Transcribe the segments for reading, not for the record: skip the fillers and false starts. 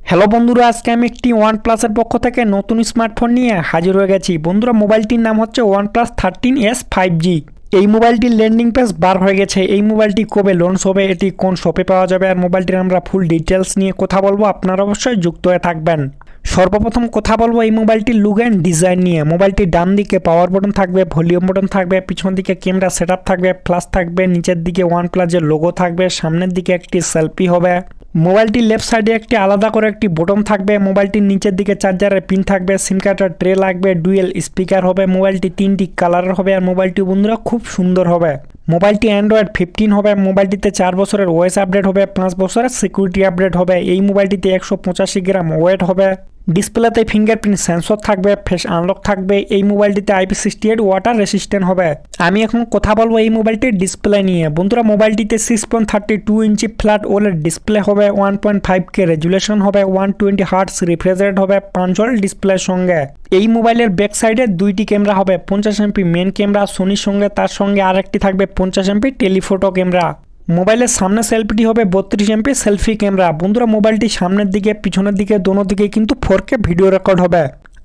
Hello বন্ধুরা, আজকে আমি একটি ওয়ানপ্লাসের পক্ষ থেকে নতুন স্মার্টফোন নিয়ে হাজির হয়ে গেছি। বন্ধুরা, মোবাইলটির নাম হচ্ছে OnePlus 13s 5G। এই মোবাইলটির ল্যান্ডিং পেজ বার হয়ে গেছে। এই মোবাইলটি কবে লঞ্চ হবে, এটি কোন শপে পাওয়া যাবে, আর মোবাইলটির আমরা ফুল ডিটেলস নিয়ে কথা বলবো। আপনারা অবশ্যই যুক্ত হয়ে থাকবেন। সর্বপ্রথম কথা বলবো এই মোবাইলটির লুক অ্যান্ড ডিজাইন নিয়ে। মোবাইলটির ডান দিকে পাওয়ার বাটন থাকবে, ভলিউম বাটন থাকবে, পিছন দিকে ক্যামেরা সেটআপ থাকবে, ফ্ল্যাশ থাকবে, নিচের দিকে OnePlus-এর লোগো থাকবে, সামনের দিকে একটি সেলফি হবে। মোবাইলটির লেফট সাইডে একটি আলাদা করে একটি বটন থাকবে। মোবাইলটির নিচের দিকে চার্জারের পিন থাকবে, সিম কার্ডের ট্রে লাগবে, ডুয়েল স্পিকার হবে। মোবাইলটি 3টি কালারের হবে, আর মোবাইলটি বন্ধুরা খুব সুন্দর হবে। মোবাইলটি অ্যান্ড্রয়েড 15 হবে। মোবাইলটিতে 4 বছরের ওএস আপডেট হবে, 5 বছরের সিকিউরিটি আপডেট হবে। এই মোবাইলটিতে 185 গ্রাম ওয়েট হবে। ডিসপ্লেতে ফিঙ্গারপ্রিন্ট সেন্সর থাকবে, ফেস আনলক থাকবে। এই মোবাইলটিতে IP68 ওয়াটার রেসিস্ট্যান্ট হবে। আমি এখন কথা বলবো এই মোবাইলটির ডিসপ্লে নিয়ে। বন্ধুরা, মোবাইলটিতে 6.32 ইঞ্চি ফ্ল্যাট ওলেড ডিসপ্লে হবে, 1.5K রেজুলেশন হবে, 120 হার্টস রিফ্রেশ রেট হবে 5 ওয়াট ডিসপ্লের সঙ্গে। এই মোবাইলের ব্যাক সাইডে 2টি ক্যামেরা হবে, 50 MP মেন ক্যামেরা সোনির সঙ্গে, তার সঙ্গে আরেকটি থাকবে 50 MP টেলিফোটো ক্যামেরা। মোবাইলের সামনে সেলফিটি হবে 32 MP সেলফি ক্যামেরা। বন্ধুরা, মোবাইলটি সামনের দিকে পিছনের দিকে দোনো দিকে কিন্তু 4K ভিডিও রেকর্ড হবে।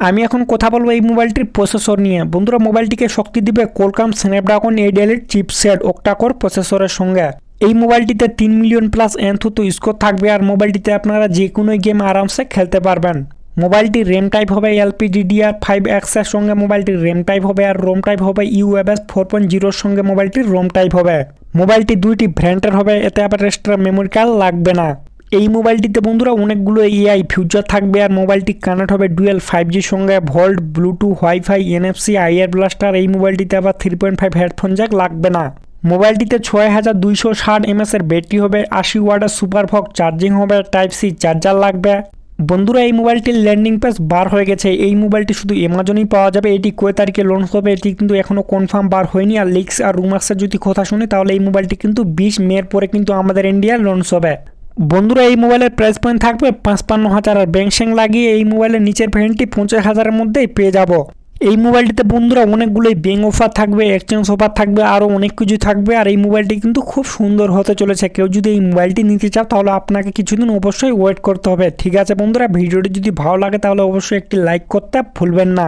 আমি এখন কথা বলবো এই মোবাইলটির প্রসেসর নিয়ে। বন্ধুরা, মোবাইলটিকে শক্তি দিবে কোলকাম স্ন্যাপড্রাগন 8 Elite চিপসেট অক্টাকোর প্রসেসরের সঙ্গে। এই মোবাইলটিতে 3 মিলিয়ন প্লাস এনথুতু স্কোর থাকবে, আর মোবাইলটিতে আপনারা যে কোনো গেম আরামসে খেলতে পারবেন। মোবাইলটির র্যাম টাইপ হবে LPDDR5X এর সঙ্গে মোবাইলটির র্যাম টাইপ হবে, আর রোম টাইপ হবে UFS 4.0 সঙ্গে মোবাইলটির রোম টাইপ হবে। মোবাইলটি 2টি ব্র্যান্ডের হবে, এতে আবার এক্সট্রা মেমোরি কার্ড লাগবে না। এই মোবাইলটিতে বন্ধুরা অনেকগুলো AI ফিউচার থাকবে, আর মোবাইলটি কানেক্ট হবে ডুয়েল 5G সঙ্গে, volt, Bluetooth, wifi, NFC, IR blaster. এই মোবাইলটিতে আবার 3.5 হেডফোন জ্যাক লাগবে না। মোবাইলটিতে 6260 mAh এর ব্যাটারি হবে, 80 ওয়াটের সুপার ফক চার্জিং হবে, টাইপ সি চার্জার লাগবে। বন্ধুরা, এই মোবাইলটির ল্যান্ডিং পেজ বার হয়ে গেছে। এই মোবাইলটি শুধু অ্যামাজনেই পাওয়া যাবে। এটি কয় তারিখে লঞ্চ হবে এটি কিন্তু এখনও কনফার্ম বার হয়নি। আর লিক্স আর রুমার্সের যদি কথা শুনি তাহলে এই মোবাইলটি কিন্তু 20 মের পরে কিন্তু আমাদের ইন্ডিয়ায় লঞ্চ হবে। বন্ধুরা, এই মোবাইলের প্রাইস পয়েন্ট থাকবে 55,000, আর ব্যাংশিং লাগিয়ে এই মোবাইলের নিচের ভ্যারিয়েন্টটি 50,000-এর মধ্যেই পেয়ে যাব। এই মোবাইলটিতে বন্ধুরা অনেকগুলোই ব্যাংক অফার থাকবে, এক্সচেঞ্জ অফার থাকবে, আরও অনেক কিছু থাকবে। আর এই মোবাইলটি কিন্তু খুব সুন্দর হতে চলেছে। কেউ যদি এই মোবাইলটি নিতে চাও তাহলে আপনাকে কিছুদিন অবশ্যই ওয়েট করতে হবে। ঠিক আছে বন্ধুরা, ভিডিওটি যদি ভালো লাগে তাহলে অবশ্যই একটি লাইক করতে ভুলবেন না।